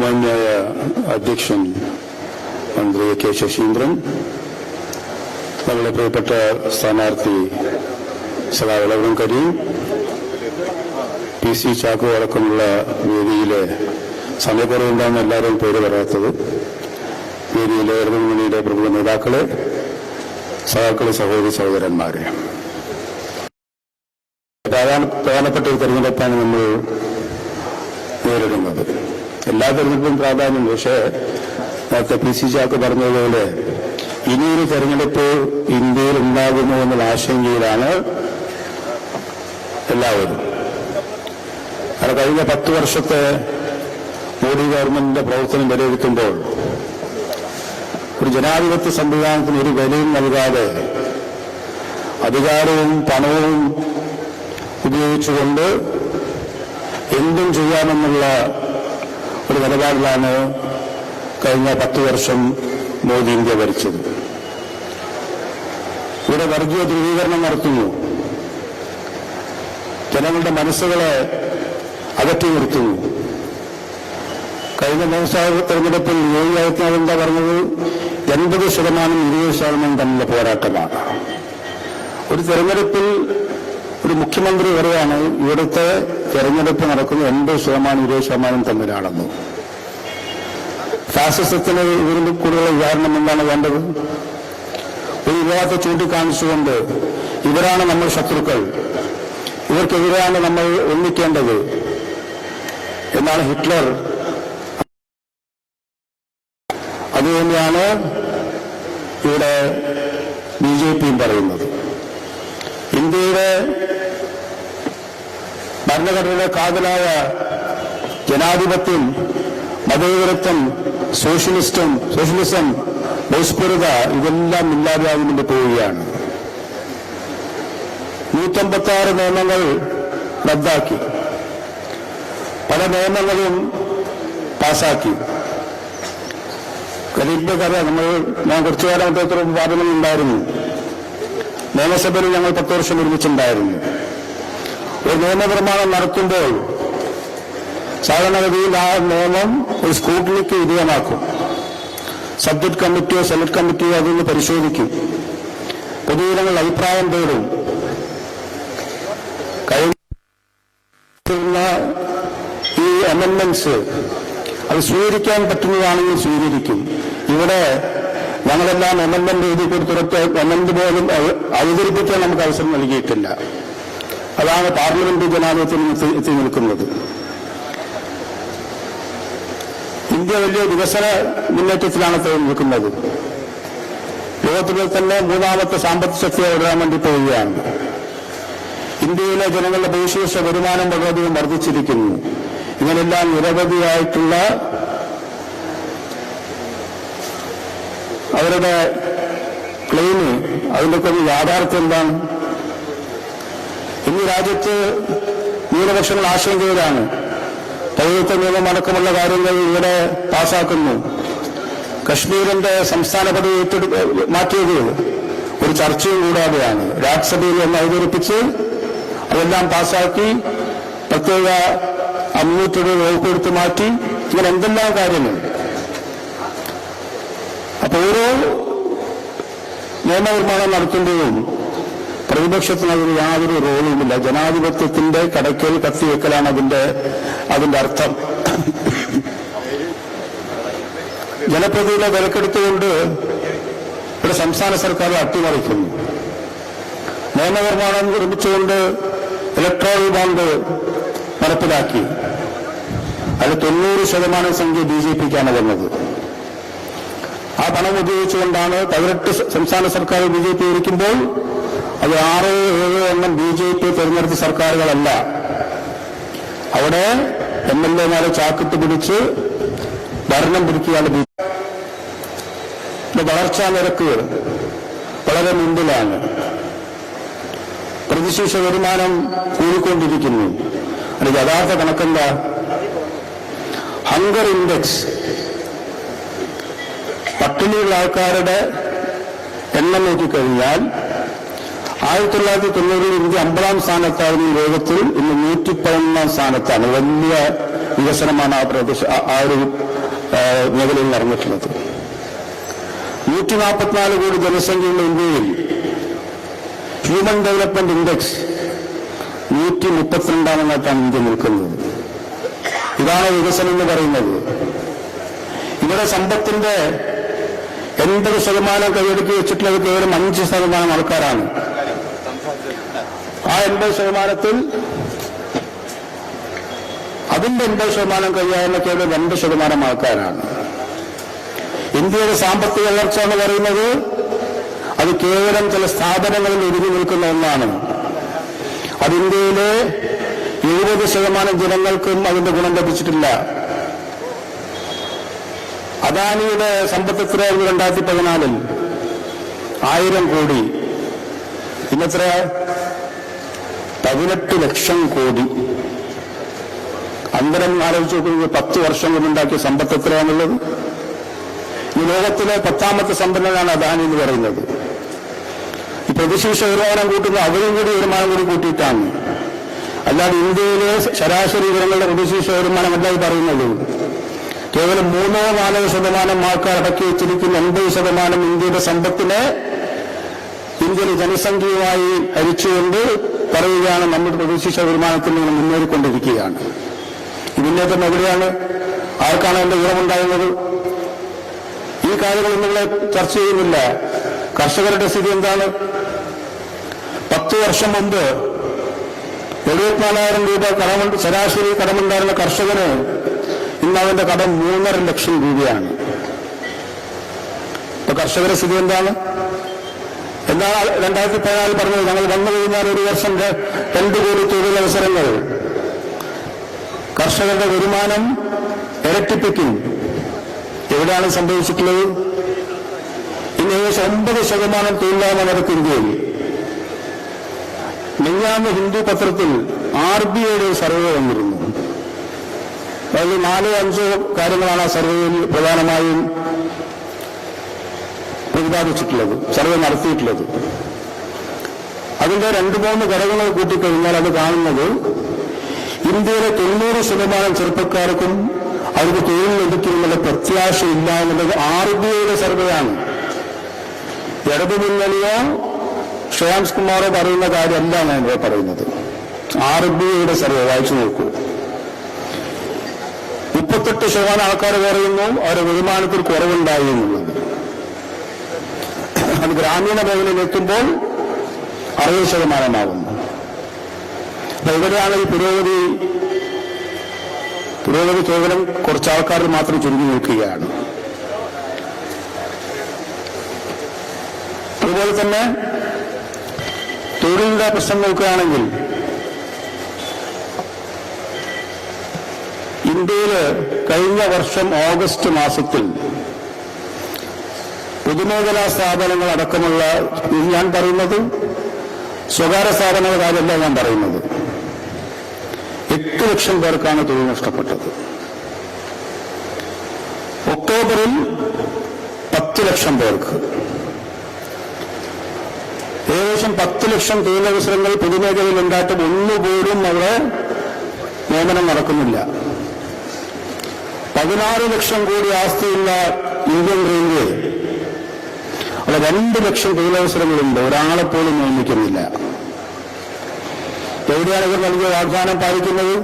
മാന്യായ അധ്യക്ഷൻ മന്ത്രി കെ ശശീന്ദ്രൻ, നമ്മുടെ പ്രിയപ്പെട്ട സ്ഥാനാർത്ഥി സദാവളവൻ കരീം, PC ചാക്കോ അടക്കമുള്ള വേദിയിലെ സമയക്കുറവുണ്ടാകുന്ന എല്ലാവരും പേര് പറയാത്തത്, വേദിയിലെ ഇടതുമുന്നണിയുടെ പ്രമുഖ നേതാക്കളെ, സഹാക്കളെ, സഹോദരി സഹോദരന്മാരെ, പ്രധാനപ്പെട്ട ഒരു തെരഞ്ഞെടുപ്പാണ് നമ്മൾ നേരിടുന്നത്. എല്ലാ തെരഞ്ഞെടുപ്പും പ്രാധാന്യമുണ്ട്. പക്ഷേ നേരത്തെ PC ചാക്കോ പറഞ്ഞതുപോലെ ഇനിയൊരു തെരഞ്ഞെടുപ്പ് ഇന്ത്യയിൽ ഉണ്ടാകുമോ എന്നുള്ള ആശങ്കയിലാണ് എല്ലാവരും. കാരണം കഴിഞ്ഞ 10 വർഷത്തെ മോഡി ഗവൺമെന്റിന്റെ പ്രവർത്തനം വിലയിരുത്തുമ്പോൾ ഒരു ജനാധിപത്യ സംവിധാനത്തിന് ഒരു വിലയും നൽകാതെ അധികാരവും പണവും ഉപയോഗിച്ചുകൊണ്ട് എന്തും ചെയ്യാമെന്നുള്ള ഒരു നിലപാടിലാണ് കഴിഞ്ഞ 10 വർഷം മോദി ഇന്ത്യ ഭരിച്ചത്. ഇവിടെ വർഗീയ ധ്രുവീകരണം നടത്തുന്നു, ജനങ്ങളുടെ മനസ്സുകളെ അകറ്റി നിർത്തുന്നു. കഴിഞ്ഞ നിയമസഭാ തെരഞ്ഞെടുപ്പിൽ യോഗി ആദിത്യനാഥ് എന്താ പറഞ്ഞത്? 80% 20% തമ്മിലുള്ള പോരാട്ടമാണ്. ഒരു തെരഞ്ഞെടുപ്പിൽ ഒരു മുഖ്യമന്ത്രി പറയുകയാണ് ഇവിടുത്തെ തെരഞ്ഞെടുപ്പ് നടക്കുന്നത് 80% 20% തമ്മിലാണെന്ന്. ഫാസിസത്തിന് ഇതിന് കൂടുതൽ ഉദാഹരണം എന്താണ് വേണ്ടത്? ഒരു വിഭാഗത്തെ ചൂണ്ടിക്കാണിച്ചുകൊണ്ട് ഇവരാണ് നമ്മൾ ശത്രുക്കൾ, ഇവർക്കെതിരെയാണ് നമ്മൾ ഒന്നിക്കേണ്ടത് എന്നാണ് ഹിറ്റ്ലർ. അതുതന്നെയാണ് ഇവിടെ BJPയും പറയുന്നത്. ഇന്ത്യയുടെ ഭരണഘടനയുടെ കാതലായ ജനാധിപത്യം, മതേതരത്വം, സോഷ്യലിസം, ബഹിഷ്കൃത ഇതെല്ലാം ഇല്ലാതാകാൻ വേണ്ടി പോവുകയാണ്. 156 നിയമങ്ങൾ റദ്ദാക്കി, പല നിയമങ്ങളും പാസാക്കി. ഞാൻ കുറച്ചു കാലം അദ്ദേഹത്തോട് പാർലമെന്റ് ഉണ്ടായിരുന്നു. നിയമസഭയിൽ ഞങ്ങൾ 10 വർഷം ഒരുമിച്ചുണ്ടായിരുന്നു. ഒരു നിയമനിർമ്മാണം നടത്തുമ്പോൾ സാധാരണഗതിയിൽ ആ നിയമം ഒരു സ്ക്രൂട്ടിനിക്ക് വിധേയമാക്കും. സബ്ജക്ട് കമ്മിറ്റിയോ സെലക്ട് കമ്മിറ്റിയോ അതൊന്ന് പരിശോധിക്കും, പൊതുജനങ്ങൾ അഭിപ്രായം തേടും. കഴിഞ്ഞ ഈ അമെന്റ്മെന്റ്സ് അത് സ്വീകരിക്കാൻ പറ്റുന്നതാണെങ്കിൽ സ്വീകരിക്കും. ഇവിടെ ഞങ്ങളെല്ലാം അമെന്റ്മെന്റ് എഴുതി കൊടുത്തിടത്ത് അമെന്റ് പോലും അവതരിപ്പിക്കാൻ നമുക്ക് അവസരം നൽകിയിട്ടില്ല. അതാണ് പാർലമെന്റ് ജനാധിപത്യം എത്തി നിൽക്കുന്നത്. ഇന്ത്യ വലിയ വികസന മുന്നേറ്റത്തിലാണ് നിൽക്കുന്നത്. ലോകത്തിലെ തന്നെ 3ാമത്തെ സാമ്പത്തിക ശക്തിയെ വളരാൻ വേണ്ടി പോവുകയാണ്. ഇന്ത്യയിലെ ജനങ്ങളുടെ ഭൂരിപക്ഷ വരുമാനം വളരെയധികം വർദ്ധിച്ചിരിക്കുന്നു. ഇങ്ങനെല്ലാം നിരവധിയായിട്ടുള്ള അവരുടെ ക്ലെയിം, അതിൻ്റെയൊക്കെ ഒരു യാഥാർത്ഥ്യം എന്താണ്? ഇന്ന് രാജ്യത്ത് ന്യൂനപക്ഷങ്ങൾ ആശങ്കയിലാണ്. പൗരത്വ നിയമം അടക്കമുള്ള കാര്യങ്ങൾ ഇവിടെ പാസാക്കുന്നു. കശ്മീരിന്റെ സംസ്ഥാന പദവി മാറ്റിയത് ഒരു ചർച്ചയും കൂടാതെയാണ്. രാജ്യസഭയിൽ ഒന്ന് അവതരിപ്പിച്ച് അതെല്ലാം പാസാക്കി പ്രത്യേക അമ്യൂണിറ്റിയുടെ വകുപ്പെടുത്ത് മാറ്റി. ഇങ്ങനെ എന്തെല്ലാം കാര്യങ്ങൾ. അപ്പോൾ ഓരോ നിയമനിർമ്മാണം നടത്തുമ്പോഴും പ്രതിപക്ഷത്തിന് അതിന് യാതൊരു റോളുമില്ല. ജനാധിപത്യത്തിന്റെ കടയ്ക്കൽ കത്തിവെക്കലാണ് അതിന്റെ അർത്ഥം. ജനപ്രതിനിധികളെ വിലക്കെടുത്തുകൊണ്ട് ഇവിടെ സംസ്ഥാന സർക്കാർ അട്ടിമറിക്കുന്നു. നിയമനിർമ്മാണം നിർമ്മിച്ചുകൊണ്ട് ഇലക്ട്രോൾ ബോണ്ട് നടപ്പിലാക്കി. അതിൽ 90% സംഖ്യ BJPക്കാണ് വന്നത്. ആ പണം ഉപയോഗിച്ചുകൊണ്ടാണ് 18 സംസ്ഥാന സർക്കാർ BJP ഭരിക്കുമ്പോൾ അത് 6-7 എണ്ണം BJP തെരഞ്ഞെടുത്ത സർക്കാരുകളല്ല. അവിടെ MLA-മാരെ ചാക്കിട്ട് പിടിച്ച് ഭരണം പിടിക്കുകയാണ്. വളർച്ചാ നിരക്ക് വളരെ മുമ്പിലാണ്. പ്രതിശീർഷ വരുമാനം കൂടിക്കൊണ്ടിരിക്കുന്നു. അതിന് യഥാർത്ഥ കണക്കെന്താ? ഹങ്കർ ഇൻഡെക്സ്, പട്ടിണിയുള്ള ആൾക്കാരുടെ എണ്ണം നോക്കിക്കഴിഞ്ഞാൽ 1990 ഇന്ത്യ 50ാം സ്ഥാനത്തായിരുന്നു ലോകത്തിൽ. ഇന്ന് 111ാം സ്ഥാനത്താണ്. വലിയ വികസനമാണ് ആ ഒരു മേഖലയിൽ നടന്നിട്ടുള്ളത്. 144 കോടി ജനസംഖ്യയുള്ള ഇന്ത്യയിൽ ഹ്യൂമൻ ഡെവലപ്മെന്റ് ഇൻഡെക്സ് 132ാമതായിട്ടാണ് ഇന്ത്യ നിൽക്കുന്നത്. ഇതാണ് വികസനം എന്ന് പറയുന്നത്. ഇവിടെ സമ്പത്തിന്റെ 80% കൈയടക്കി വെച്ചിട്ടുള്ളത് കേവലം 5% ആൾക്കാരാണ്. ആ 80%-ത്തിൽ അതിന്റെ 80% കൈയാളുന്ന കേവലം 2% ആൾക്കാരാണ്. ഇന്ത്യയുടെ സാമ്പത്തിക വളർച്ച എന്ന് പറയുന്നത് അത് കേവലം ചില സ്ഥാപനങ്ങളിൽ ഒതുങ്ങി നിൽക്കുന്ന ഒന്നാണ്. അത് ഇന്ത്യയിലെ 70% ജനങ്ങൾക്കും അതിന്റെ ഗുണം ലഭിച്ചിട്ടില്ല. അദാനിയുടെ സമ്പത്ത് എത്രയായിരുന്നു 2014? 1000 കോടി. ഇന്നെത്ര? 18 ലക്ഷം കോടി. അന്തരം ആലോചിച്ച് നോക്കുന്നത് 10 വർഷം കൊണ്ടുണ്ടാക്കിയ സമ്പത്ത് എത്രയാണുള്ളത്? ഈ ലോകത്തിലെ 10ാമത്തെ സമ്പന്നനാണ് അദാനി എന്ന് പറയുന്നത്. ഈ പ്രതിശീർഷ വരുമാനം കൂട്ടുന്ന അവരും കൂടി വരുമാനം കൂടി കൂട്ടിയിട്ടാണ്. അല്ലാതെ ഇന്ത്യയിലെ ശരാശരി ജനങ്ങളുടെ പ്രതിശീർഷ വരുമാനമല്ല ഈ പറയുന്നത്. കേവലം 3-4% ആൾക്കാർ അടക്കി വെച്ചിരിക്കുന്ന 80% ഇന്ത്യയുടെ സമ്പത്തിനെ ഇന്ത്യയിലെ ജനസംഖ്യയുമായി ഹരിച്ചുകൊണ്ട് പറയുകയാണ് നമ്മുടെ പ്രതിശീർഷ വരുമാനത്തിൽ നിന്ന് മുന്നേറിക്കൊണ്ടിരിക്കുകയാണ്. ഈ മുന്നേറ്റം എവിടെയാണ്? ആർക്കാണ് എന്റെ ഗുണമുണ്ടാകുന്നത്? ഈ കാര്യങ്ങൾ നിങ്ങളെ ചർച്ച ചെയ്യുന്നില്ല. കർഷകരുടെ സ്ഥിതി എന്താണ്? 10 വർഷം മുമ്പ് 74,000 രൂപ ശരാശരി കടമുണ്ടായിരുന്ന കർഷകന് ഇന്ന് അവന്റെ കടം 3.5 ലക്ഷം രൂപയാണ്. ഇപ്പൊ കർഷകരുടെ സ്ഥിതി എന്താണ്? എന്താണ് 2014 പറഞ്ഞത്? ഞങ്ങൾ വന്നു കഴിഞ്ഞാൽ 1 വർഷം 2 കോടി തൊഴിലവസരങ്ങൾ, കർഷകരുടെ വരുമാനം ഇരട്ടിപ്പിക്കും. എവിടെയാണ് സംഭവിച്ചിട്ടുള്ളത്? ഇന്ന് ഏകദേശം 9% തൊഴിലില്ലായ്മ നടക്കും ഇന്ത്യയിൽ. മിഞ്ഞാന്ന് ഹിന്ദു പത്രത്തിൽ RBIയുടെ സർവേ വന്നിരുന്നു. അതായത് 4-5 കാര്യങ്ങളാണ് ആ സർവേയിൽ പ്രധാനമായും പ്രതിപാദിച്ചിട്ടുള്ളത്, സർവേ നടത്തിയിട്ടുള്ളത്. അതിന്റെ 2-3 ഘടകങ്ങൾ കൂട്ടിക്കഴിഞ്ഞാൽ അത് കാണുന്നത് ഇന്ത്യയിലെ 90% ചെറുപ്പക്കാർക്കും അവർക്ക് തൊഴിൽ ലഭിക്കുമെന്നുള്ള പ്രത്യാശയില്ല എന്നുള്ളത് RBIയുടെ സർവേയാണ്. ഇടതുമുന്നണിയോ ശ്രേയാംസ് കുമാറോ പറയുന്ന കാര്യമല്ല ഞാൻ ഇവിടെ പറയുന്നത്. RBIയുടെ സർവേ വായിച്ചു നോക്കൂ. 38% ആൾക്കാർ പറയുന്നു അവരുടെ വരുമാനത്തിൽ കുറവുണ്ടായി എന്നുള്ളത്. അത് ഗ്രാമീണ മേഖലയിൽ എത്തുമ്പോൾ 60% അപ്പൊ ഇവിടെയാണ് ഈ പുരോഗതി കേവലം കുറച്ച് ആൾക്കാർ മാത്രം ചുരുങ്ങി നിൽക്കുകയാണ്. അതുപോലെ തന്നെ തൊഴിലിന്റെ പ്രശ്നം നോക്കുകയാണെങ്കിൽ ഇന്ത്യയിൽ കഴിഞ്ഞ വർഷം ഓഗസ്റ്റ് മാസത്തിൽ പൊതുമേഖലാ സ്ഥാപനങ്ങൾ അടക്കമുള്ള, ഞാൻ പറയുന്നത് സ്വകാര്യ സ്ഥാപനങ്ങളുടെ കാര്യമല്ല ഞാൻ പറയുന്നത്, 8 ലക്ഷം പേർക്കാണ് തൊഴിൽ നഷ്ടപ്പെട്ടത്. ഒക്ടോബറിൽ 10 ലക്ഷം പേർക്ക്, ഏകദേശം 10 ലക്ഷം തൊഴിലവസരങ്ങൾ പൊതുമേഖലയിൽ ഉണ്ടായിട്ടും ഒന്നുപോലും അവിടെ നിയമനം നടക്കുന്നില്ല. 16 ലക്ഷം കോടി ആസ്തിയുള്ള ഇന്ത്യൻ റെയിൽവേ അവിടെ 2 ലക്ഷം തൊഴിലവസരങ്ങളുണ്ട്, ഒരാളെ പോലും നിയമിക്കുന്നില്ല. എവിടെയാണ് ഇവർ നൽകിയ വാഗ്ദാനം പാലിക്കുന്നത്?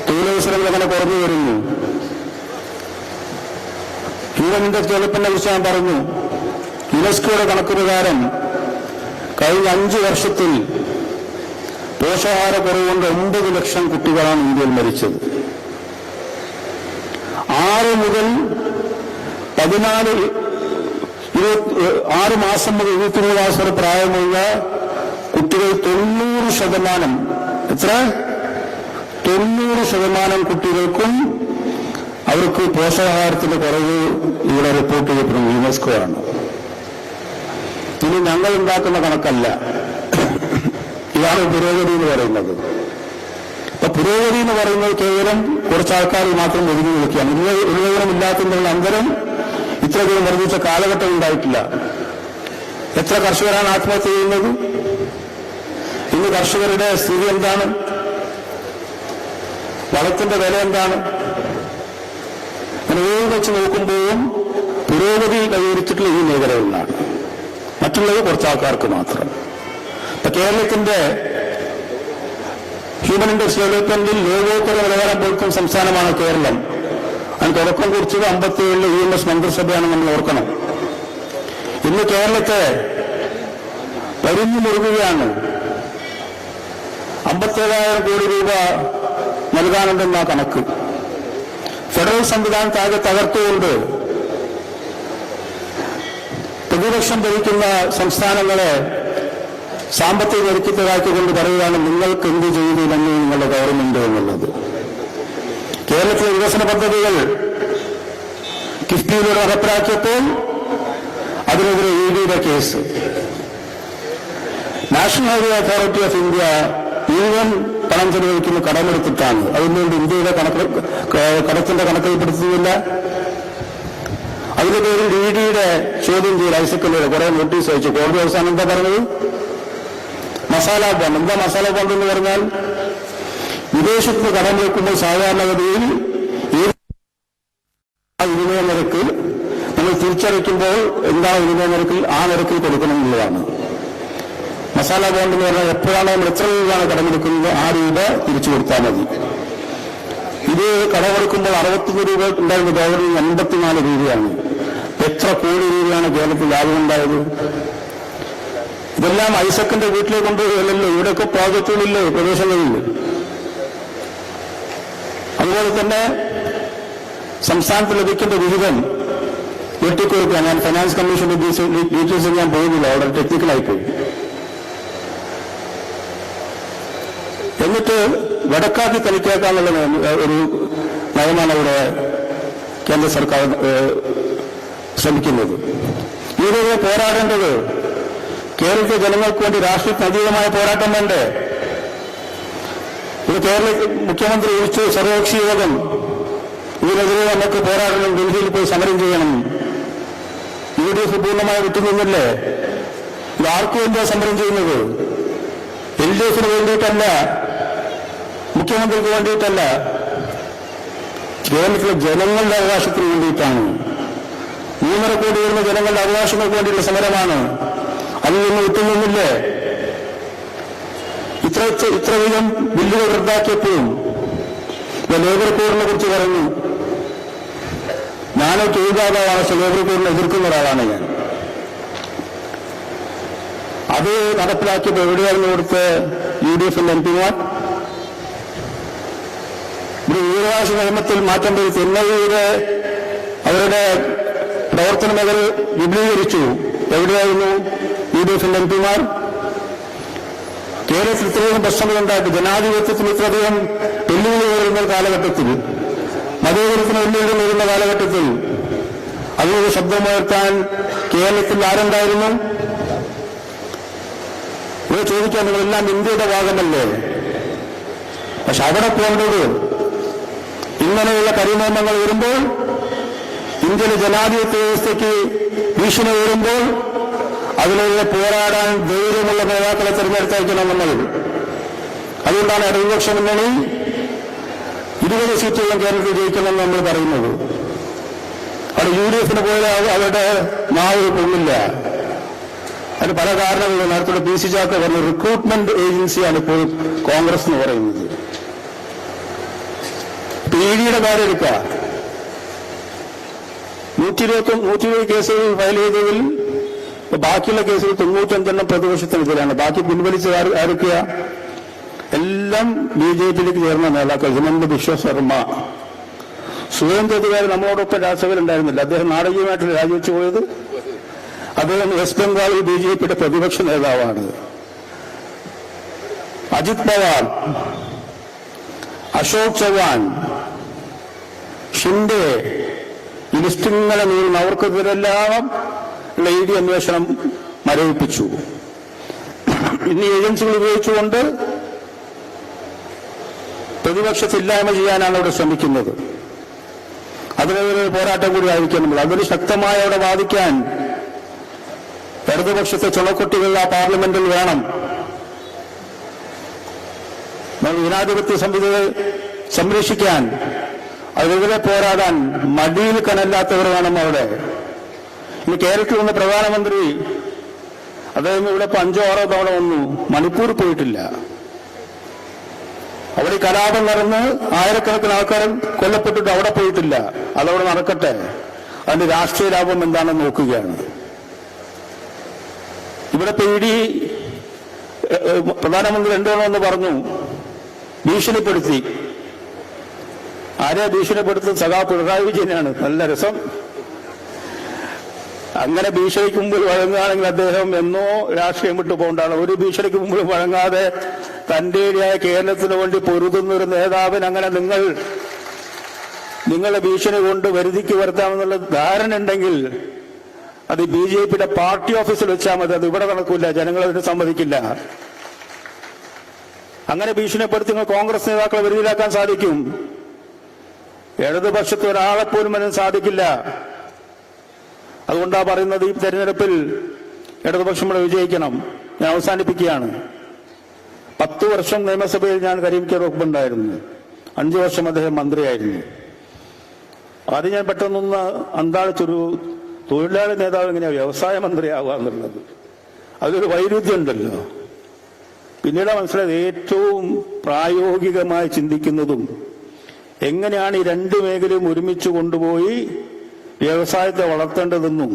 തൊഴിലവസരങ്ങൾ അങ്ങനെ കുറഞ്ഞു വരുന്നു. ഹ്യൂമൻ ഇൻഡെക്സ് ഡെവലപ്മെന്റിനെ കുറിച്ച് ഞാൻ പറഞ്ഞു. യുനെസ്കോയുടെ കണക്ക് പ്രകാരം കഴിഞ്ഞ 5 വർഷത്തിൽ പോഷകാഹാരക്കുറവ് കൊണ്ട് 9 ലക്ഷം കുട്ടികളാണ് ഇന്ത്യയിൽ മരിച്ചത്. 6 മാസം മുതൽ 23 മാസം വരെ പ്രായമുള്ള കുട്ടികൾ 90%, എത്ര? 90% കുട്ടികൾക്കും അവർക്ക് പോഷകാഹാരത്തിന്റെ കുറവ് ഇവിടെ റിപ്പോർട്ട് ചെയ്യപ്പെടുന്നു. യുനെസ്കോ ആണ്. ഇനി ഞങ്ങൾ ഉണ്ടാക്കുന്ന കണക്കല്ല. ഇതാണ് പുരോഗതി എന്ന് പറയുന്നത്. അപ്പൊ പുരോഗതി എന്ന് പറയുന്നത് കേവലം കുറച്ച് ആൾക്കാർ മാത്രം ഒതുങ്ങി നിൽക്കുകയാണ്. ഉന്നതനമില്ലാത്തതിനുള്ള അന്തരം ഇത്രയധികം വർദ്ധിച്ച കാലഘട്ടം ഉണ്ടായിട്ടില്ല. എത്ര കർഷകരാണ് ആത്മഹത്യ ചെയ്യുന്നത്? ഇന്ന് കർഷകരുടെ സ്ഥിതി എന്താണ്? വളത്തിന്റെ വില എന്താണ്? അങ്ങനെ വെച്ച് നോക്കുമ്പോഴും പുരോഗതി കൈവരിച്ചിട്ടുള്ള ഈ മേഖലകളിലാണ്. മറ്റുള്ളത് കുറച്ച് ആൾക്കാർക്ക് മാത്രം. ഇപ്പൊ കേരളത്തിന്റെ ഹ്യൂമൻ ഇൻഡെക്സ് ഡെവലപ്മെന്റിൽ ലോകോത്തര നിലവാരം പുലർത്തുന്ന സംസ്ഥാനമാണ് കേരളം. അതിന് തുടക്കം കുറിച്ചത് 57 UNS മന്ത്രിസഭയാണ് നമ്മൾ ഓർക്കണം. ഇന്ന് കേരളത്തെ പരിഞ്ഞു മുറുകുകയാണ്. 57,000 കോടി രൂപ നൽകാനുണ്ടെന്ന കണക്ക്. ഫെഡറൽ സംവിധാനത്താകെ തകർത്തുകൊണ്ട് പ്രതിപക്ഷം ഭരിക്കുന്ന സംസ്ഥാനങ്ങളെ സാമ്പത്തിക ഞെരുക്കത്തിലാക്കിക്കൊണ്ട് പറയുകയാണ് നിങ്ങൾക്ക് എന്ത് ചെയ്തില്ലെന്ന് നിങ്ങളുടെ ഗവൺമെന്റ് എന്നുള്ളത്. കേരളത്തിലെ വികസന പദ്ധതികൾ കിഫ്ബിയിലൂടെ നടപ്പിലാക്കിയപ്പോൾ അതിനെതിരെ EDയുടെ case. National highway authority of India മുഴുവൻ പണം ചെലവഴിക്കുന്ന കടമെടുത്തിട്ടാണ്. അതുകൊണ്ട് ഇന്ത്യയുടെ കടത്തിന്റെ കണക്കിൽപ്പെടുത്തുന്നില്ല. അതിന്റെ പേരിൽ EDയുടെ ചോദ്യം ചെയ്യൽ ഐസക്കിലൂടെ കുറെ നോട്ടീസ് അയച്ചു. കോടതി അവസാനം എന്താ പറഞ്ഞത്? മസാല ബോണ്ട്. എന്താ മസാല ബോണ്ട് എന്ന് പറഞ്ഞാൽ വിദേശത്ത് കടം വെക്കുമ്പോൾ സാധാരണഗതിയിൽ വിനിമയ നിരക്ക് നമ്മൾ തിരിച്ചടയ്ക്കുമ്പോൾ എന്താണ് വിനിമയ നിരക്കിൽ ആ നിരക്കിൽ കൊടുക്കണം എന്നുള്ളതാണ്. മസാല ബോണ്ട് എന്ന് പറഞ്ഞാൽ എപ്പോഴാണ് നമ്മൾ എത്ര രൂപയാണ് കടമെടുക്കുന്നത് ആ രൂപ തിരിച്ചു കൊടുത്താൽ മതി. ഇത് കടമെടുക്കുമ്പോൾ 61 രൂപ ഉണ്ടായിരുന്ന ഡോളറിൽ 84 രൂപയാണ്. എത്ര കോടി രൂപയാണ് കേരളത്തിൽ ലാഭമുണ്ടായത്? ഇതെല്ലാം ഐസക്കിന്റെ വീട്ടിലേക്ക് കൊണ്ടുപോയല്ലോ. ഇവിടെയൊക്കെ പ്രോജക്റ്റുകളില്ലേ പ്രദേശങ്ങളിൽ. അതുപോലെ തന്നെ സംസ്ഥാനത്ത് ലഭിക്കേണ്ട വിഹിതം വെട്ടിക്കുറയ്ക്കാൻ ഞാൻ ഫൈനാൻസ് കമ്മീഷന്റെ ഡീറ്റെയിൽസ് ഞാൻ പോകുന്നില്ല, വളരെ ടെക്നിക്കലായിപ്പോയി. എന്നിട്ട് വടക്കാക്കി തനിക്കേക്കാന്നുള്ള ഒരു നയമാണ് ഇവിടെ കേന്ദ്ര സർക്കാർ ശ്രമിക്കുന്നത്. ഇതിനെതിരെ പോരാടേണ്ടത് കേരളത്തിലെ ജനങ്ങൾക്ക് വേണ്ടി രാഷ്ട്രീയത്തിന് അതീതമായ പോരാട്ടം വേണ്ടേ? ഇത് കേരള മുഖ്യമന്ത്രി വിളിച്ചു സർവകക്ഷി യോഗം. ഇതിനെതിരെ നമുക്ക് പോരാടണം, ഡൽഹിയിൽ പോയി സമരം ചെയ്യണം. UDF പൂർണ്ണമായി വിട്ടുനിന്നില്ലേ? ഇത് ആർക്കു വേണ്ടിയാണ് സമരം ചെയ്യുന്നത്? LDFന് വേണ്ടിയിട്ടല്ല, മുഖ്യമന്ത്രിക്ക് വേണ്ടിയിട്ടല്ല, കേരളത്തിലെ ജനങ്ങളുടെ അവകാശത്തിന് വേണ്ടിയിട്ടാണ്. 3.5 കോടി വരുന്ന ജനങ്ങളുടെ അവകാശങ്ങൾക്ക് വേണ്ടിയുള്ള സമരമാണ്. അതിൽ നിന്ന് വിട്ടുനിന്നില്ലേ? ഇത്രയധികം ബില്ലുകൾ റദ്ദാക്കിയപ്പോഴും ലേബർ കോഡിനെ കുറിച്ച് പറഞ്ഞു. ഞാനോ തൊഴിലാളിയാണ്, ലേബർ കോഡിനെ എതിർക്കുന്ന ഒരാളാണ് ഞാൻ. അത് നടപ്പിലാക്കിയപ്പോൾ എവിടെയായിരുന്നു ഇവിടുത്തെ UDFന്റെ MP മാർ? ഒരു വിവരാവകാശ നിയമത്തിൽ മാറ്റം വരുത്തി NIAയുടെ അവരുടെ പ്രവർത്തന മേഖല വിപുലീകരിച്ചു. എവിടെയായിരുന്നു UDFന്റെ MP മാർ? കേരളത്തിൽ ഇത്രയും പ്രശ്നങ്ങളുണ്ടാക്കി, ജനാധിപത്യത്തിന് ഇത്രയധികം വെല്ലുവിളി വരുന്ന കാലഘട്ടത്തിൽ, മതേതരത്തിന് വെല്ലുവിളി വരുന്ന കാലഘട്ടത്തിൽ അതിനൊരു ശബ്ദമുയർത്താൻ കേരളത്തിൽ ആരുണ്ടായിരുന്നു? ഇവിടെ ചോദിക്കാൻ നിങ്ങളെല്ലാം ഇന്ത്യയുടെ ഭാഗമല്ലേ? പക്ഷെ അവിടെ പോകേണ്ടത് ഇങ്ങനെയുള്ള പരിണാമങ്ങൾ വരുമ്പോൾ, ഇന്ത്യയിലെ ജനാധിപത്യ വ്യവസ്ഥയ്ക്ക് ഭീഷണി വരുമ്പോൾ അതിനെതിരെ പോരാടാൻ ധൈര്യമുള്ള നേതാക്കളെ തെരഞ്ഞെടുത്തയക്കണമെന്നത്. അതുകൊണ്ടാണ് ഇടതുപക്ഷ മുന്നണി 20 സീറ്റുകളും കേരളത്തിൽ ജയിക്കണമെന്ന് നമ്മൾ പറയുന്നത്. അവിടെ UDFന് പോയാൽ അവരുടെ നാവ് പൊങ്ങില്ല. അതിന് പല കാരണങ്ങളും. നേരത്തെ PC ചാക്ക പറഞ്ഞ റിക്രൂട്ട്മെന്റ് ഏജൻസിയാണ് ഇപ്പോൾ കോൺഗ്രസ് എന്ന് പറയുന്നത്. EDയുടെ കാര്യം എടുക്കുക. 120 കേസുകൾ ഫയൽ ചെയ്തതിൽ ബാക്കിയുള്ള കേസുകൾ 95 പ്രതിപക്ഷത്തിനെതിരാണ്. ബാക്കി പിൻവലിച്ച് ആരൊക്കെയ? എല്ലാം BJPയിലേക്ക് ചേർന്ന നേതാക്കൾ. ഹിമന്ത ബിശ്വ ശർമ്മ, സുരേന്ദ്രകാർ നമ്മളോടൊപ്പം രാജ്യസഭയിൽ ഉണ്ടായിരുന്നില്ല. അദ്ദേഹം നാടകീയമായിട്ട് രാജിവെച്ചു പോയത്. അദ്ദേഹം വെസ്റ്റ് ബംഗാളിൽ BJPയുടെ പ്രതിപക്ഷ നേതാവാണ്. അജിത് പവാർ, അശോക് ചവാൻ, ഷിൻഡെ, ഈ ലിസ്റ്റിങ്ങനെ നീളുന്ന അവർക്കെതിരെല്ലാം ED അന്വേഷണം മരവിപ്പിച്ചു. ഇന്ന് ഏജൻസികൾ ഉപയോഗിച്ചുകൊണ്ട് പ്രതിപക്ഷത്തില്ലായ്മ ചെയ്യാനാണ് അവിടെ ശ്രമിക്കുന്നത്. അതിനെതിരെ പോരാട്ടം കൂടി ആയിരിക്കും നമ്മൾ. അതിന് ശക്തമായി അവിടെ വാദിക്കാൻ ഇടതുപക്ഷത്തെ ചുണക്കുട്ടികൾ ആ പാർലമെന്റിൽ വേണം. നമ്മൾ ജനാധിപത്യ സംവിധാനത്തെ സംരക്ഷിക്കാൻ അതിനെതിരെ പോരാടാൻ മടിയിൽ കനല്ലാത്തവർ വേണം അവിടെ. ഇനി കേരളത്തിൽ വന്ന പ്രധാനമന്ത്രി അദ്ദേഹം ഇവിടെ 5-6 തവണ വന്നു, മണിപ്പൂർ പോയിട്ടില്ല. അവിടെ കലാപം നടന്ന് ആയിരക്കണക്കിന് ആൾക്കാർ കൊല്ലപ്പെട്ടിട്ട് അവിടെ പോയിട്ടില്ല. അതവിടെ നടക്കട്ടെ, അതിന്റെ രാഷ്ട്രീയ ലാഭം എന്താണെന്ന് നോക്കുകയാണ്. ഇവിടെ ഇടി പ്രധാനമന്ത്രി 2 തവണ എന്ന് പറഞ്ഞു, ഭീഷണിപ്പെടുത്തി. ആരെ ഭീഷണിപ്പെടുത്തുന്നത്? സഖാ പിണറായി വിജയനാണ്. നല്ല രസം. അങ്ങനെ ഭീഷണിക്ക് മുമ്പിൽ വഴങ്ങുകയാണെങ്കിൽ അദ്ദേഹം എന്നോ രാഷ്ട്രീയം വിട്ടു പോകേണ്ടതാണ്. ഒരു ഭീഷണിക്ക് മുമ്പിൽ വഴങ്ങാതെ തന്റെ കേരളത്തിന് വേണ്ടി പൊരുതുന്ന ഒരു നേതാവിന് അങ്ങനെ നിങ്ങളുടെ ഭീഷണി കൊണ്ട് വരുതിക്ക് വരുത്താമെന്നുള്ള ധാരണ ഉണ്ടെങ്കിൽ അത് BJPയുടെ പാർട്ടി ഓഫീസിൽ വെച്ചാൽ മതി. അത് ഇവിടെ നടക്കില്ല, ജനങ്ങൾ അതിന് സമ്മതിക്കില്ല. അങ്ങനെ ഭീഷണിപ്പെടുത്തി നിങ്ങൾ കോൺഗ്രസ് നേതാക്കളെ വെറുതിയിലാക്കാൻ സാധിക്കും. ഇടതുപക്ഷത്ത് ഒരാളെപ്പോലും അതിന് സാധിക്കില്ല. അതുകൊണ്ടാണ് പറയുന്നത്, ഈ തെരഞ്ഞെടുപ്പിൽ ഇടതുപക്ഷം ഇവിടെ വിജയിക്കണം. ഞാൻ അവസാനിപ്പിക്കുകയാണ്. 10 വർഷം നിയമസഭയിൽ ഞാൻ കരീം കെ റോക്കുണ്ടായിരുന്നു. 5 വർഷം അദ്ദേഹം മന്ത്രിയായിരുന്നു. അത് ഞാൻ പെട്ടെന്നൊന്ന് അന്താളിച്ചൊരു തൊഴിലാളി നേതാവ് എങ്ങനെയാ വ്യവസായ മന്ത്രിയാവുക എന്നുള്ളത്, അതൊരു വൈരുദ്ധ്യം ഉണ്ടല്ലോ. പിന്നീട് മനസ്സിലായത് ഏറ്റവും പ്രായോഗികമായി ചിന്തിക്കുന്നതും എങ്ങനെയാണ് ഈ 2 മേഖലയും ഒരുമിച്ച് കൊണ്ടുപോയി വ്യവസായത്തെ വളർത്തേണ്ടതെന്നും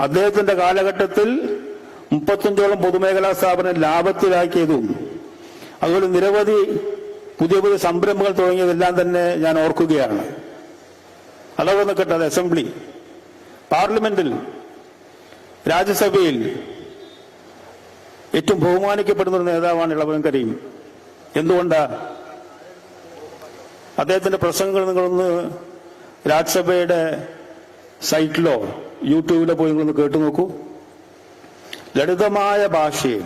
അദ്ദേഹത്തിന്റെ കാലഘട്ടത്തിൽ 35ഓളം പൊതുമേഖലാ സ്ഥാപനം ലാഭത്തിലാക്കിയതും അതുപോലെ നിരവധി പുതിയ പുതിയ സംരംഭങ്ങൾ തുടങ്ങിയതെല്ലാം തന്നെ ഞാൻ ഓർക്കുകയാണ്. അതൊക്കെ നിൽക്കട്ടെ, അത് അസംബ്ലി, പാർലമെന്റിൽ, രാജ്യസഭയിൽ ഏറ്റവും ബഹുമാനിക്കപ്പെടുന്ന ഒരു നേതാവാണ് ഇളവൻ കരീം. എന്തുകൊണ്ടാ? അദ്ദേഹത്തിന്റെ പ്രസംഗങ്ങൾ നിങ്ങളൊന്ന് രാജ്യസഭയുടെ സൈറ്റിലോ യൂട്യൂബിലോ പോയി നിങ്ങളൊന്ന് കേട്ടു നോക്കൂ. ലളിതമായ ഭാഷയിൽ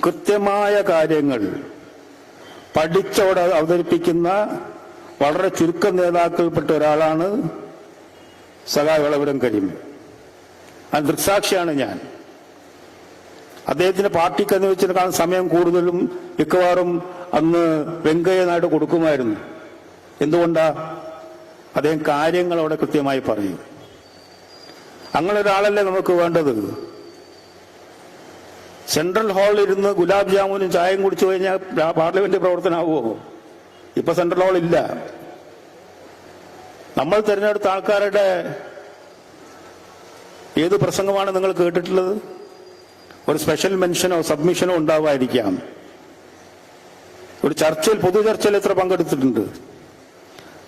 കൃത്യമായ കാര്യങ്ങൾ പഠിച്ചവിടെ അവതരിപ്പിക്കുന്ന വളരെ ചുരുക്കം നേതാക്കൾപ്പെട്ട ഒരാളാണ് സഖാവ് ഇളവരം കരീം. അത് ദൃക്സാക്ഷിയാണ് ഞാൻ. അദ്ദേഹത്തിന് പാർട്ടിക്ക് അനുവദിച്ചതിനേക്കാൾ സമയം കൂടുതലും മിക്കവാറും അന്ന് വെങ്കയ്യ നായിഡു കൊടുക്കുമായിരുന്നു. എന്തുകൊണ്ടാ? അദ്ദേഹം കാര്യങ്ങൾ അവിടെ കൃത്യമായി പറയും. അങ്ങനെ ഒരാളല്ലേ നമുക്ക് വേണ്ടത്. സെൻട്രൽ ഹാളിൽ ഇരുന്ന് ഗുലാബ് ജാമുനും ചായയും കുടിച്ചു കഴിഞ്ഞാൽ പാർലമെന്റ് പ്രവർത്തനമാവുമോ? ഇപ്പൊ സെൻട്രൽ ഹാൾ ഇല്ല. നമ്മൾ തിരഞ്ഞെടുത്ത ആൾക്കാരുടെ ഏത് പ്രസംഗമാണ് നിങ്ങൾ കേട്ടിട്ടുള്ളത്? ഒരു സ്പെഷ്യൽ മെൻഷനോ സബ്മിഷനോ ഉണ്ടാവാതിരിക്കാം. ഒരു ചർച്ചയിൽ, പൊതു ചർച്ചയിൽ എത്ര പങ്കെടുത്തിട്ടുണ്ട്?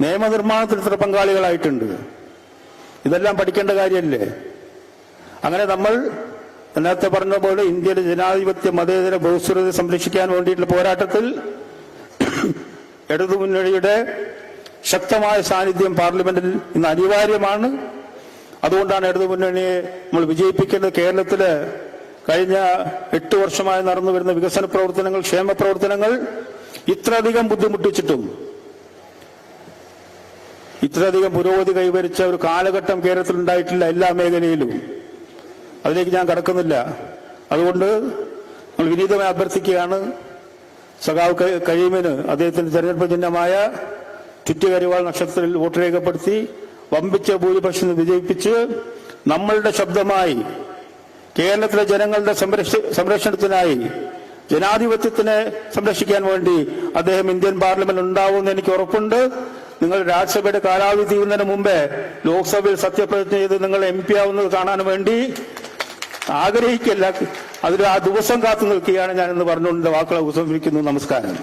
നിയമനിർമ്മാണത്തിൽ എത്ര പങ്കാളികളായിട്ടുണ്ട്? ഇതെല്ലാം പഠിക്കേണ്ട കാര്യമല്ലേ? അങ്ങനെ നമ്മൾ നേരത്തെ പറഞ്ഞ പോലെ ഇന്ത്യയിലെ ജനാധിപത്യ മതേതര ബഹുസ്വരത സംരക്ഷിക്കാൻ വേണ്ടിയിട്ടുള്ള പോരാട്ടത്തിൽ ഇടതുമുന്നണിയുടെ ശക്തമായ സാന്നിധ്യം പാർലമെന്റിൽ ഇന്ന് അനിവാര്യമാണ്. അതുകൊണ്ടാണ് ഇടതുമുന്നണിയെ നമ്മൾ വിജയിപ്പിക്കേണ്ടത്. കേരളത്തില് കഴിഞ്ഞ 8 വർഷമായി നടന്നു വരുന്ന വികസന പ്രവർത്തനങ്ങൾ, ക്ഷേമ പ്രവർത്തനങ്ങൾ ഇത്രയധികം ബുദ്ധിമുട്ടിച്ചിട്ടും ഇത്രയധികം പുരോഗതി കൈവരിച്ച ഒരു കാലഘട്ടം കേരളത്തിൽ ഉണ്ടായിട്ടില്ല എല്ലാ മേഖലയിലും. അതിലേക്ക് ഞാൻ കടക്കുന്നില്ല. അതുകൊണ്ട് നമ്മൾ വിനീതമായി അഭ്യർത്ഥിക്കുകയാണ്, സഖാവ് കരീമിന് അദ്ദേഹത്തിന്റെ തെരഞ്ഞെടുപ്പ് ചിഹ്നമായ ചുറ്റുകരിവാൾ നക്ഷത്രത്തിൽ വോട്ട് രേഖപ്പെടുത്തി വമ്പിച്ച ഭൂരിപക്ഷം വിജയിപ്പിച്ച് നമ്മളുടെ ശബ്ദമായി കേരളത്തിലെ ജനങ്ങളുടെ സംരക്ഷണത്തിനായി, ജനാധിപത്യത്തിനെ സംരക്ഷിക്കാൻ വേണ്ടി അദ്ദേഹം ഇന്ത്യൻ പാർലമെന്റ് ഉണ്ടാവുമെന്ന് എനിക്ക് ഉറപ്പുണ്ട്. നിങ്ങൾ രാജ്യസഭയുടെ കാലാവധി തീരുന്നതിന് മുമ്പേ ലോക്സഭയിൽ സത്യപ്രതിജ്ഞ ചെയ്ത് നിങ്ങൾ MP ആവുന്നത് കാണാൻ വേണ്ടി ആഗ്രഹിക്കില്ല. അതിൽ ആ ദിവസം കാത്തു നിൽക്കുകയാണ് ഞാനെന്ന് പറഞ്ഞുകൊണ്ട് വാക്കുകൾ ഉപസംഹരിക്കുന്നു. നമസ്കാരം.